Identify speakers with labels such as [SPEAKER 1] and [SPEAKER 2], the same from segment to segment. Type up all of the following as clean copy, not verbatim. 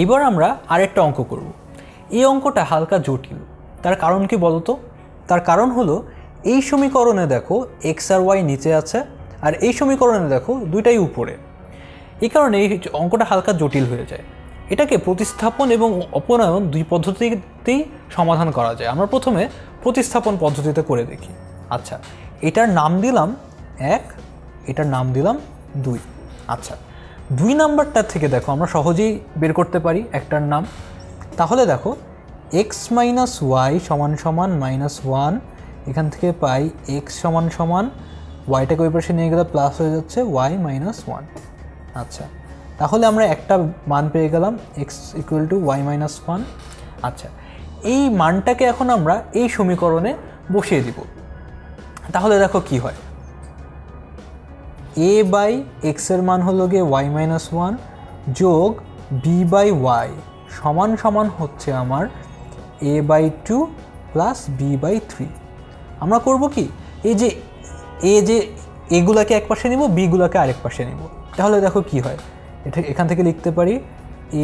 [SPEAKER 1] এইবার আমরা আরেকটা অঙ্ক করব। এই অঙ্কটা হালকা জটিল। তার কারণ কি বলতো? তার কারণ হলো এই সমীকরণে দেখো এক্স আর ওয়াই নিচে আছে, আর এই সমীকরণে দেখো দুইটাই উপরে। এই কারণে এই অঙ্কটা হালকা জটিল হয়ে যায়। এটাকে প্রতিস্থাপন এবং অপনয়ন দুই পদ্ধতিতেই সমাধান করা যায়। আমরা প্রথমে প্রতিস্থাপন পদ্ধতিতে করে দেখি। আচ্ছা, এটার নাম দিলাম 1, এটার নাম দিলাম 2। আচ্ছা, 2 নাম্বারটা থেকে দেখো আমরা সহজেই বের করতে পারি একটার নাম। তাহলে দেখো এক্স মাইনাস ওয়াই সমান সমান -1, এখান থেকে পাই এক্স সমান সমান ওয়াইটাকে ওই পাশে নিয়ে গেলে প্লাস হয়ে যাচ্ছে ওয়াই মাইনাস 1। আচ্ছা, তাহলে আমরা একটা মান পেয়ে গেলাম x equal to y minus 1। আচ্ছা, এই মানটাকে এখন আমরা এই সমীকরণে বসিয়ে দিব। তাহলে দেখো কি হয়, এ বাই এক্সের মান হলো গিয়ে ওয়াই মাইনাস 1 যোগ বি বাই ওয়াই সমান সমান হচ্ছে আমার এ বাই 2 প্লাস বি বাই 3। আমরা করব কি, এই যে এগুলাকে এক পাশে নিব, বিগুলাকে আরেক পাশে নিব। তাহলে দেখো কি হয়, এখান থেকে লিখতে পারি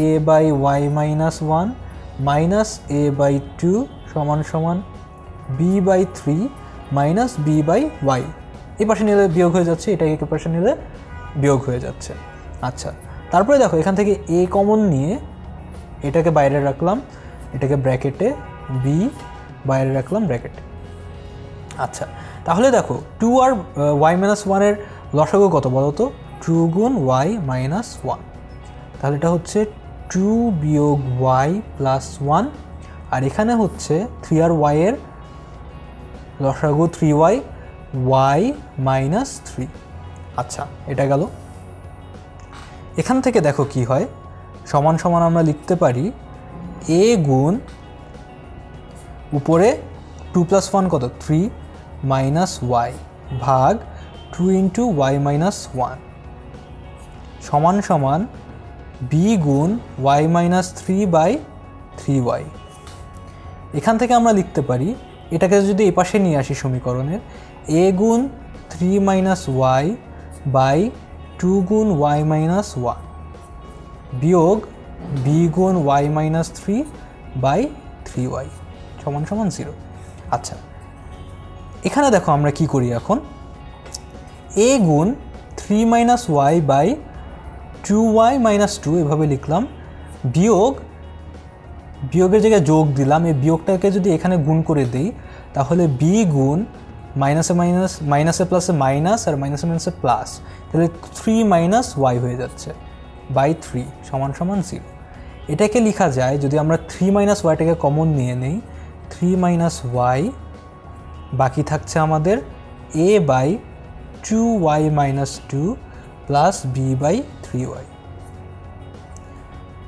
[SPEAKER 1] a by y minus 1 minus a by 2 সমান সমান b by 3 minus b by y. এই পাশে নিলে বিয়োগ হয়ে যাচ্ছে, এটাকে এক পাশে নিলে বিয়োগ হয়ে যাচ্ছে। আচ্ছা, তারপরে দেখো এখান থেকে এ কমন নিয়ে এটাকে বাইরে রাখলাম, এটাকে ব্র্যাকেটে, বি বাইরে রাখলাম ব্র্যাকেটে। আচ্ছা, তাহলে দেখো 2 আর ওয়াই মাইনাস 1-এর লসাগু কত বলো তো? 2 গুণ ওয়াই মাইনাস 1। তাহলে এটা হচ্ছে 2 বিয়োগ ওয়াই প্লাস 1, আর এখানে হচ্ছে 3 আর ওয়াইয়ের লসাগু 3y, ওয়াই মাইনাস 3। আচ্ছা, এটা গেল। এখান থেকে দেখো কি হয়, সমান সমান আমরা লিখতে পারি এ গুণ উপরে 2 প্লাস 1 কত 3 মাইনাস ওয়াই ভাগ 2 ইন্টু ওয়াই মাইনাস 1 সমান সমান বি গুণ ওয়াই মাইনাস 3 বাই 3y। এখান থেকে আমরা লিখতে পারি, এটাকে যদি এই পাশে নিয়ে আসি সমীকরণের, এ গুণ 3 মাইনাস ওয়াই বাই 2 গুণ ওয়াই মাইনাস 1 বিয়োগ বি গুণ ওয়াই মাইনাস 3 বাই 3y সমান সমান 0। আচ্ছা, এখানে দেখো আমরা কি করি এখন, এ গুণ 3 minus Y by 2y minus 2 এভাবে লিখলাম, বিয়োগের জায়গায় যোগ দিলাম। এই বিয়োগটাকে যদি এখানে গুণ করে দিই তাহলে বি গুণ মাইনাসে মাইনাস, মাইনাসে প্লাসে মাইনাস, আর মাইনাসে মাইনাসে প্লাস, তাহলে 3 মাইনাস ওয়াই হয়ে যাচ্ছে বাই 3 সমান সমান 0। এটাকে লেখা যায়, যদি আমরা 3 মাইনাস ওয়াইটাকে কমন নিয়ে নেই, 3 মাইনাস ওয়াই, বাকি থাকছে আমাদের a by 2y minus 2 plus b by 3y।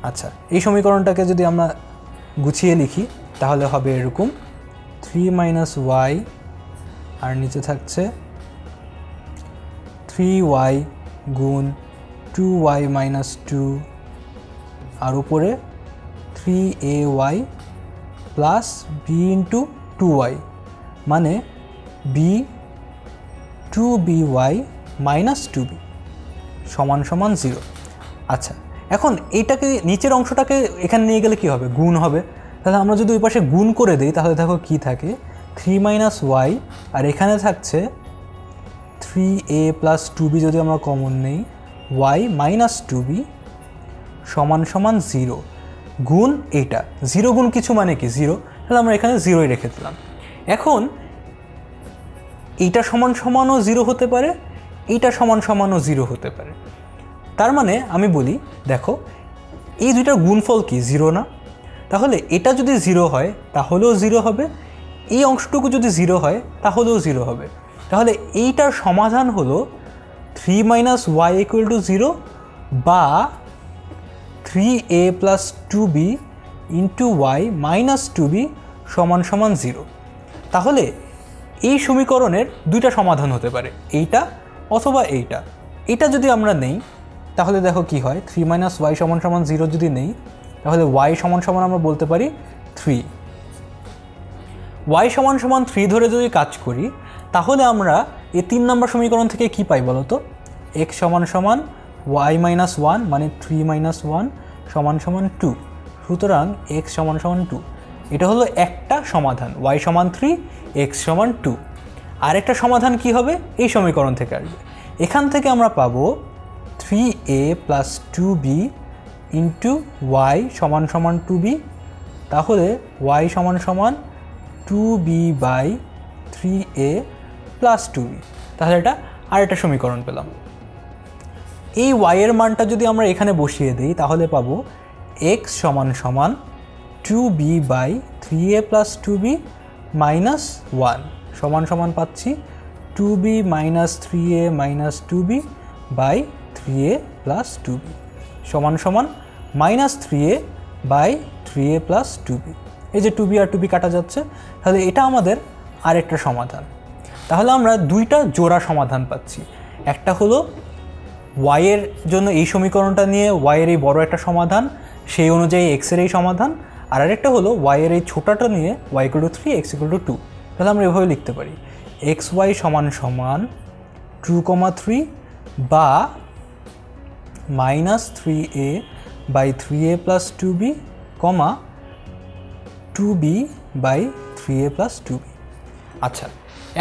[SPEAKER 1] আচ্ছা, এই সমীকরণটাকে যদি আমরা গুছিয়ে লিখি তাহলে হবে এরকম 3 মাইনাস ওয়াই, আর নিচে থাকছে 3y গুণ 2y মাইনাস 2, আর উপরে 3ay plus B into 2y মানে বি 2by মাইনাস 2b সমান সমান 0। আচ্ছা, এখন এইটাকে নিচের অংশটাকে এখানে নিয়ে গেলে কি হবে, গুণ হবে। তাহলে আমরা যদি ওই পাশে গুণ করে দিই তাহলে দেখো কি থাকে, 3 মাইনাস ওয়াই, আর এখানে থাকছে 3a প্লাস 2b, যদি আমরা কমন নেই ওয়াই মাইনাস 2b সমান সমান 0 গুণ এইটা। 0 গুণ কিছু মানে কি 0, তাহলে আমরা এখানে 0ই রেখে দিলাম। এখন এইটা সমান সমানও 0 হতে পারে, এইটা সমান সমানও 0 হতে পারে। তার মানে আমি বলি দেখো এই দুইটার গুণফল কি 0 না? তাহলে এটা যদি 0 হয় তাহলেও 0 হবে, এই অংশটুকু যদি 0 হয় তাহলেও 0 হবে। তাহলে এইটার সমাধান হলো 3 মাইনাস ওয়াই ইকুয়াল টু 0 বা 3a plus 2b into Y minus 2b সমান সমান 0। তাহলে এই সমীকরণের দুইটা সমাধান হতে পারে, এইটা অথবা এইটা। এটা যদি আমরা নেই তাহলে দেখো কি হয়, 3 মাইনাস ওয়াই সমান সমান 0 যদি নেই তাহলে ওয়াই সমান সমান আমরা বলতে পারি 3। ওয়াই সমান সমান 3 ধরে যদি কাজ করি তাহলে আমরা এই 3 নম্বর সমীকরণ থেকে কি পাই বলো তো, এক্স সমান সমান ওয়াই মাইনাস 1 মানে 3 মাইনাস 1 সমান সমান 2, সুতরাং x সমান সমান 2। এটা হলো একটা সমাধান, y সমান 3, x সমান 2। আরেকটা সমাধান কি হবে? এই সমীকরণ থেকে আসবে। এখান থেকে আমরা পাবো 3a plus 2b into y সমান সমান 2b, তাহলে y সমান সমান 2b by 3a plus 2b। তাহলে এটা আরেকটা সমীকরণ পেলাম। এই y এর মানটা যদি আমরা এখানে বসিয়ে দিই তাহলে পাবো x সমান সমান 2b by 3a plus 2b minus 1 সমান সমান পাচ্ছি 2b minus 3a minus 2b by 3a plus 2b সমান সমান minus 3a by 3a plus 2b। এই যে 2b আর 2b কাটা যাচ্ছে, তাহলে এটা আমাদের আরেকটা সমাধান। তাহলে আমরা দুইটা জোড়া সমাধান পাচ্ছি। একটা হলো y এর জন্য এই সমীকরণটা নিয়ে y এর এই বড় একটা সমাধান, সেই অনুযায়ী x এর এই সমাধান, আর আরেকটা হলো y এর এই ছোটাটা নিয়ে y = 3 x = 2। তাহলে আমরা এভাবে লিখতে পারি xy সমান সমান 2,3 বা minus 3a by 3a plus 2b কমা 2b by 3a plus 2b। আচ্ছা,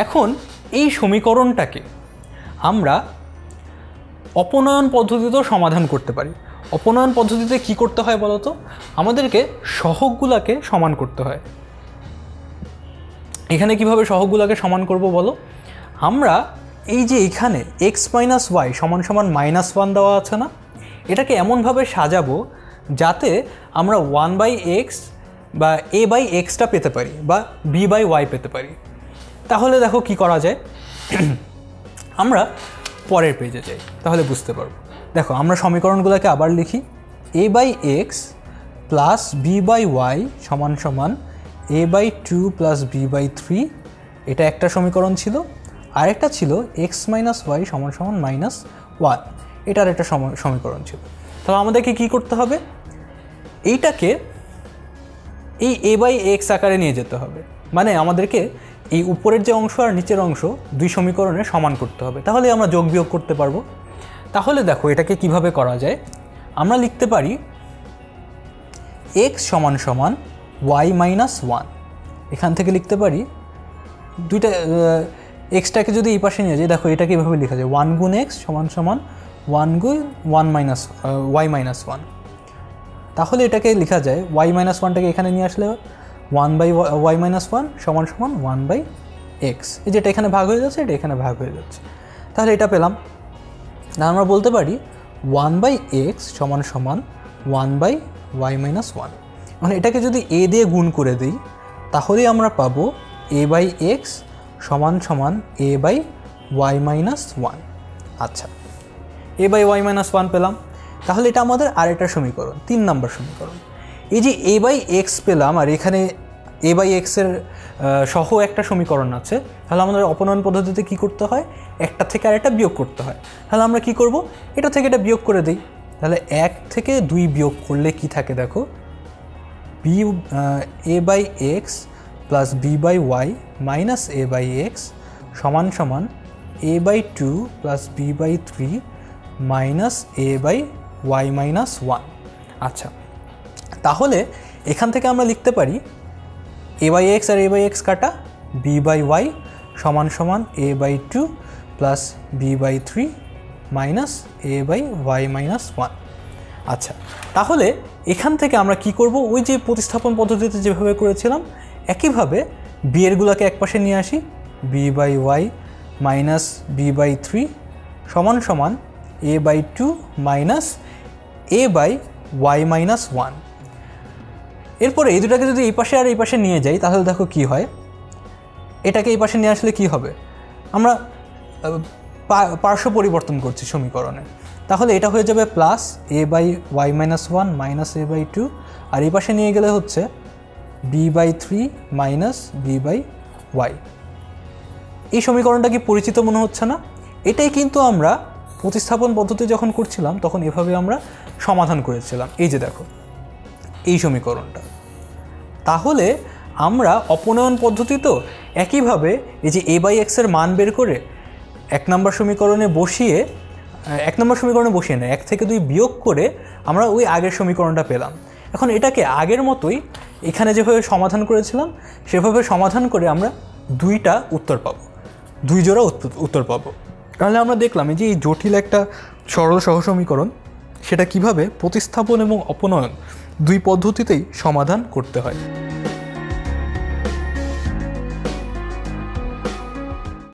[SPEAKER 1] এখন এই সমীকরণটাকে আমরা অপনয়ন পদ্ধতিতেও সমাধান করতে পারি। অপনয়ন পদ্ধতিতে কি করতে হয় বলো তো? আমাদেরকে সহগগুলোকে সমান করতে হয়। এখানে কিভাবে সহগগুলোকে সমান করব বলো? আমরা এই যে এখানে x মাইনাস y সমান সমান -1 দেওয়া আছে না, এটাকে এমনভাবে সাজাবো যাতে আমরা 1/x বা a/x-টা পেতে পারি বা b/y পেতে পারি। তাহলে দেখো কি করা যায়। আমরা পরের পেজে যাই, তাহলে বুঝতে পারবো। দেখো আমরা সমীকরণগুলোকে আবার লিখি। a/x প্লাস b/y সমান সমান a/2 প্লাস b/3, এটা একটা সমীকরণ ছিল। আরেকটা ছিল x মাইনাস y সমান সমান -1, এটার একটা সমীকরণ ছিল। তাহলে আমাদেরকে কি করতে হবে? এইটাকে এই a/x আকারে নিয়ে যেতে হবে, মানে আমাদেরকে এই উপরের যে অংশ আর নিচের অংশ দুই সমীকরণে সমান করতে হবে, তাহলে আমরা যোগ বিয়োগ করতে পারবো। তাহলে দেখো এটাকে কিভাবে করা যায়। আমরা লিখতে পারি x সমান সমান y মাইনাস 1। এখান থেকে লিখতে পারি দুইটা এক্সটাকে যদি এই পাশে নিয়ে যাই, দেখো এটাকে এভাবে লেখা যায় 1 গুণ x সমান সমান 1 গুণ y মাইনাস 1। তাহলে এটাকে লেখা যায় y মাইনাস 1টাকে এখানে নিয়ে আসলে 1/y মাইনাস 1 সমান সমান 1/x। এই যেটা এখানে ভাগ হয়ে যাচ্ছে, এটা এখানে ভাগ হয়ে যাচ্ছে, তাহলে এটা পেলাম। না আমরা বলতে পারি 1/x সমান সমান 1/y মাইনাস 1। মানে এটাকে যদি a দিয়ে গুণ করে দিই তাহলেই আমরা পাবো a/x সমান সমান a/y মাইনাস 1। আচ্ছা, a/y মাইনাস 1 পেলাম। তাহলে এটা আমাদের আরেকটা সমীকরণ, 3 নম্বর সমীকরণ। এই যে a/x পেলাম আর এখানে a/x এর সহ একটা সমীকরণ আছে, তাহলে আমাদের অপনয়ন পদ্ধতিতে কি করতে হয়? একটা থেকে আরেকটা বিয়োগ করতে হয়। তাহলে আমরা কি করব? এটা থেকে এটা বিয়োগ করে দিই। তাহলে 1 থেকে 2 বিয়োগ করলে কি থাকে দেখো, a/x plus b/y minus a/x সমান সমান a/2 plus b/3 minus a/y minus 1। আচ্ছা, তাহলে এখান থেকে আমরা লিখতে পারি a/x আর a/x কাটা b/y সমান সমান a/2 plus b/3 minus a/y minus 1। আচ্ছা, তাহলে এখান থেকে আমরা কি করব? ওই যে প্রতিস্থাপন পদ্ধতিতে যেভাবে করেছিলাম একইভাবে b এরগুলোকে একপাশে নিয়ে আসি, b/y মাইনাস b/3 সমান সমান a/2 মাইনাস a/y মাইনাস 1। এরপরে এই দুটাকে যদি এই পাশে আর এই পাশে নিয়ে যাই তাহলে দেখো কি হয়। এটাকে এই পাশে নিয়ে আসলে কি হবে? আমরা পার্শ্ব পরিবর্তন করছি সমীকরণে, তাহলে এটা হয়ে যাবে plus a/y minus 1 minus a/2, আর এই পাশে নিয়ে গেলে হচ্ছে b/3 মাইনাস b/y। এই সমীকরণটা কি পরিচিত মনে হচ্ছে না? এটাই কিন্তু আমরা প্রতিস্থাপন পদ্ধতি যখন করছিলাম তখন এভাবে আমরা সমাধান করেছিলাম। এই যে দেখো এই সমীকরণটা। তাহলে আমরা অপনয়ন পদ্ধতি তো একইভাবে এই যে a/x এর মান বের করে 1 নম্বর সমীকরণে বসিয়ে 1 নম্বর সমীকরণে বসিয়ে নেয়, 1 থেকে 2 বিয়োগ করে আমরা ওই আগের সমীকরণটা পেলাম। এখন এটাকে আগের মতোই এখানে যেভাবে সমাধান করেছিলাম সেভাবে সমাধান করে আমরা 2টা উত্তর পাবো, 2 জোড়া উত্তর পাবো। তাহলে আমরা দেখলাম যে এই জটিল একটা সরল সহসমীকরণ সেটা কিভাবে প্রতিস্থাপন এবং অপনয়ন 2 পদ্ধতিতেই সমাধান করতে হয়।